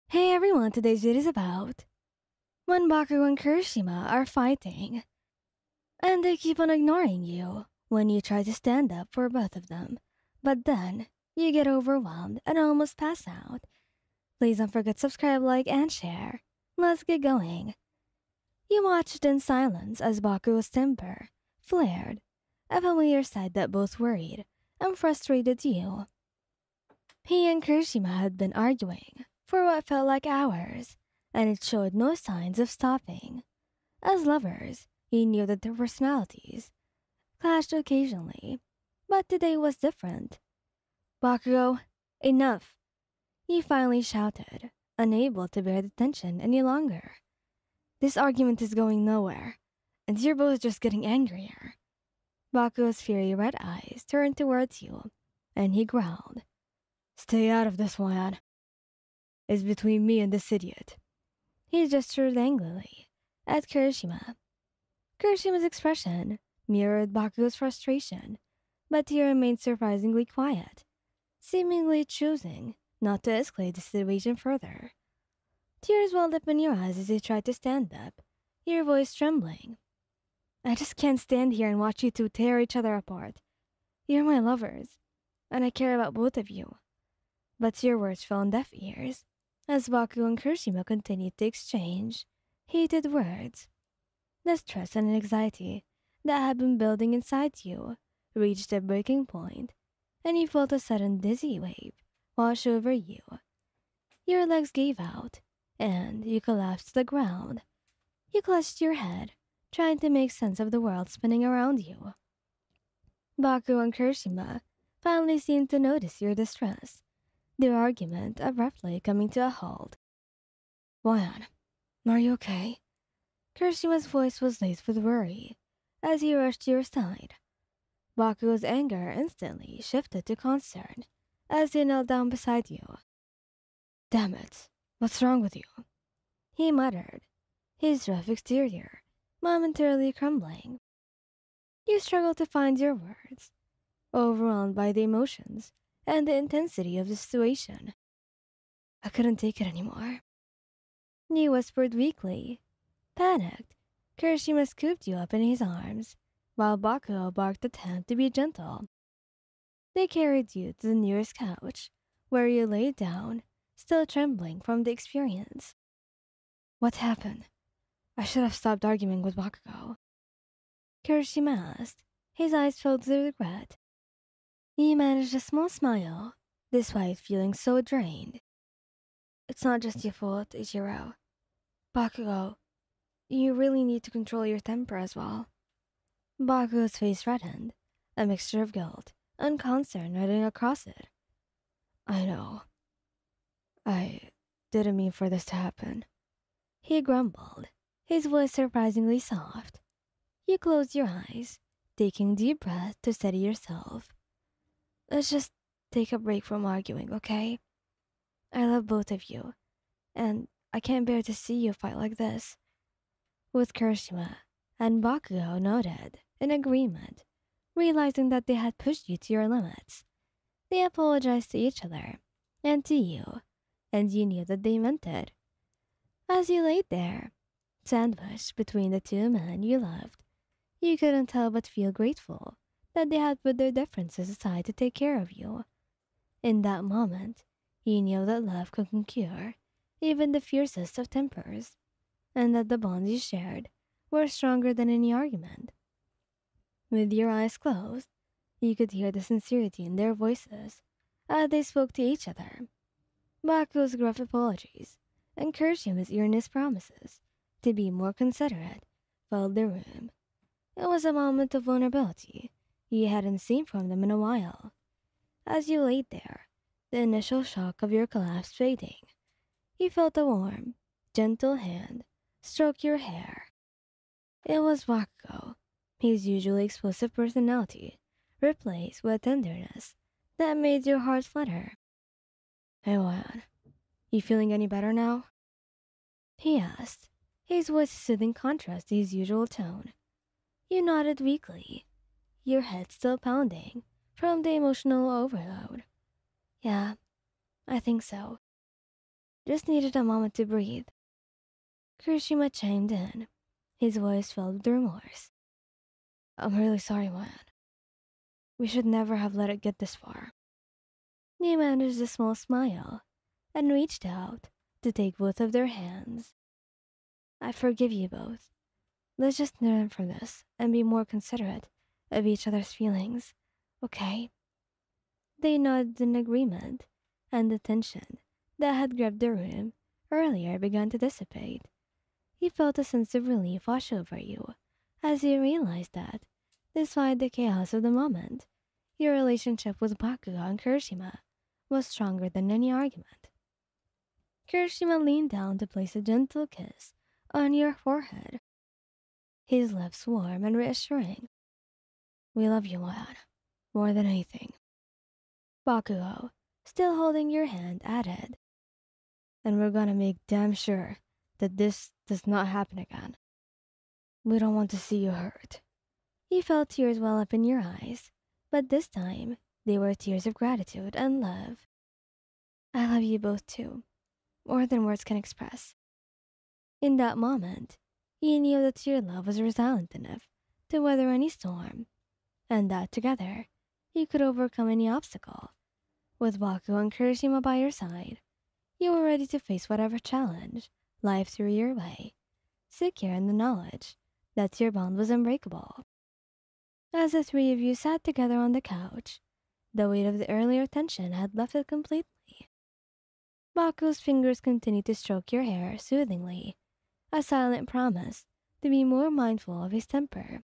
Hey everyone, today's video is about when Bakugou and Kirishima are fighting, and they keep on ignoring you when you try to stand up for both of them, but then you get overwhelmed and almost pass out. Please don't forget to subscribe, like, and share. Let's get going. You watched in silence as Bakugou's temper flared, a familiar sight that both worried and frustrated you. He and Kirishima had been arguing for what felt like hours, and it showed no signs of stopping. As lovers, he knew that their personalities clashed occasionally, but today was different. "Bakugou, enough!" he finally shouted, unable to bear the tension any longer. "This argument is going nowhere, and you're both just getting angrier." Bakugou's fiery red eyes turned towards you, and he growled, "Stay out of this one. It's between me and this idiot." He gestured angrily at Kirishima. Kirishima's expression mirrored Bakugou's frustration, but he remained surprisingly quiet, seemingly choosing not to escalate the situation further. Tears welled up in your eyes as you tried to stand up, your voice trembling. "I just can't stand here and watch you two tear each other apart. You're my lovers, and I care about both of you." But your words fell on deaf ears as Bakugou and Kirishima continued to exchange heated words. The stress and anxiety that had been building inside you reached a breaking point, and you felt a sudden dizzy wave wash over you. Your legs gave out, and you collapsed to the ground. You clutched your head, trying to make sense of the world spinning around you. Bakugou and Kirishima finally seemed to notice your distress, their argument abruptly coming to a halt. "Juan, are you okay?" Kirishima's voice was laced with worry as he rushed to your side. Bakugou's anger instantly shifted to concern as he knelt down beside you. "Damn it, what's wrong with you?" he muttered, his rough exterior momentarily crumbling. You struggled to find your words, overwhelmed by the emotions and the intensity of the situation. "I couldn't take it anymore," he whispered weakly. Panicked, Kirishima scooped you up in his arms, while Bakugou barked at him to be gentle. They carried you to the nearest couch, where you lay down, still trembling from the experience. "What happened? I should have stopped arguing with Bakugou," Kirishima asked, his eyes filled with regret. He managed a small smile, despite feeling so drained. "It's not just your fault, Ichiro. Bakugou, you really need to control your temper as well." Bakugou's face reddened, a mixture of guilt and concern running across it. "I know. I didn't mean for this to happen," he grumbled, his voice surprisingly soft. You closed your eyes, taking deep breaths to steady yourself. "Let's just take a break from arguing, okay? I love both of you, and I can't bear to see you fight like this." With Kirishima and Bakugou nodded in agreement, realizing that they had pushed you to your limits. They apologized to each other and to you, and you knew that they meant it. As you laid there, sandwiched between the two men you loved, you couldn't help but feel grateful that they had put their differences aside to take care of you. In that moment, you knew that love could cure even the fiercest of tempers, and that the bonds you shared were stronger than any argument. With your eyes closed, you could hear the sincerity in their voices as they spoke to each other. Bakugou's gruff apologies and Kirishima's earnest promises to be more considerate filled the room. It was a moment of vulnerability you hadn't seen from them in a while. As you laid there, the initial shock of your collapse fading, you felt a warm, gentle hand stroke your hair. It was Bakugou, his usually explosive personality replaced with tenderness that made your heart flutter. "Hey, Juan, you feeling any better now?" he asked, his voice a soothing contrast to his usual tone. You nodded weakly, your head still pounding from the emotional overload. "Yeah, I think so." just needed a moment to breathe. Kirishima chimed in, his voice filled with remorse. I'm really sorry, man. We should never have let it get this far. He managed a small smile and reached out to take both of their hands. I forgive you both. Let's just learn from this and be more considerate of each other's feelings, okay? They nodded in agreement, and the tension that had gripped the room earlier began to dissipate. He felt a sense of relief wash over you as he realized that, despite the chaos of the moment, your relationship with Bakugou and Kirishima was stronger than any argument. Kirishima leaned down to place a gentle kiss on your forehead, his lips warm and reassuring. We love you, man, more than anything. Bakugou, still holding your hand, added, and we're gonna make damn sure that this does not happen again. We don't want to see you hurt. You felt tears well up in your eyes, but this time they were tears of gratitude and love. I love you both too, more than words can express. In that moment, you knew that your love was resilient enough to weather any storm, and that together you could overcome any obstacle. With Bakugou and Kirishima by your side, you were ready to face whatever challenge life threw your way, secure in the knowledge that your bond was unbreakable. As the three of you sat together on the couch, the weight of the earlier tension had left it completely. Bakugou's fingers continued to stroke your hair soothingly, a silent promise to be more mindful of his temper.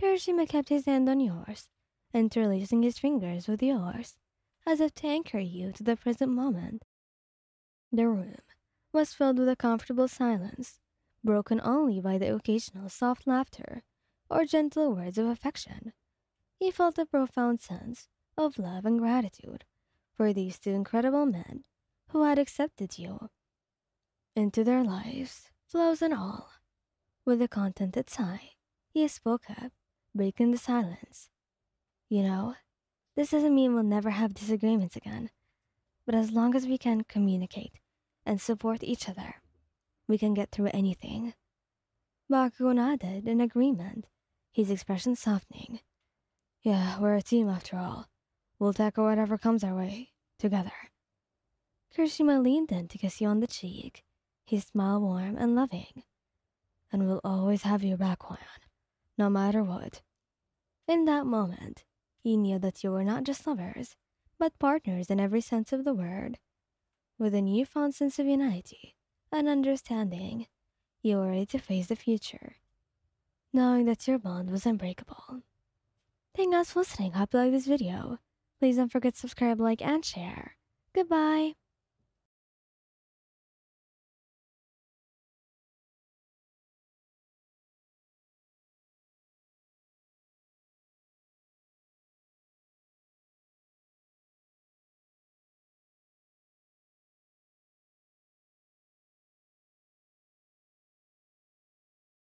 Kirishima kept his hand on yours, interlacing his fingers with yours, as if to anchor you to the present moment. The room was filled with a comfortable silence, broken only by the occasional soft laughter or gentle words of affection. He felt a profound sense of love and gratitude for these two incredible men who had accepted you into their lives, flaws and all. With a contented sigh, he spoke up, breaking the silence. You know, this doesn't mean we'll never have disagreements again, but as long as we can communicate and support each other, we can get through anything. Bakugou nodded in agreement, his expression softening. Yeah, we're a team after all. We'll tackle whatever comes our way, together. Kirishima leaned in to kiss you on the cheek, his smile warm and loving. And we'll always have your back, Juan, no matter what. In that moment, he knew that you were not just lovers, but partners in every sense of the word. With a newfound sense of unity and understanding, you were ready to face the future, knowing that your bond was unbreakable. Thank you guys for listening. Hope you like this video. Please don't forget to subscribe, like, and share. Goodbye!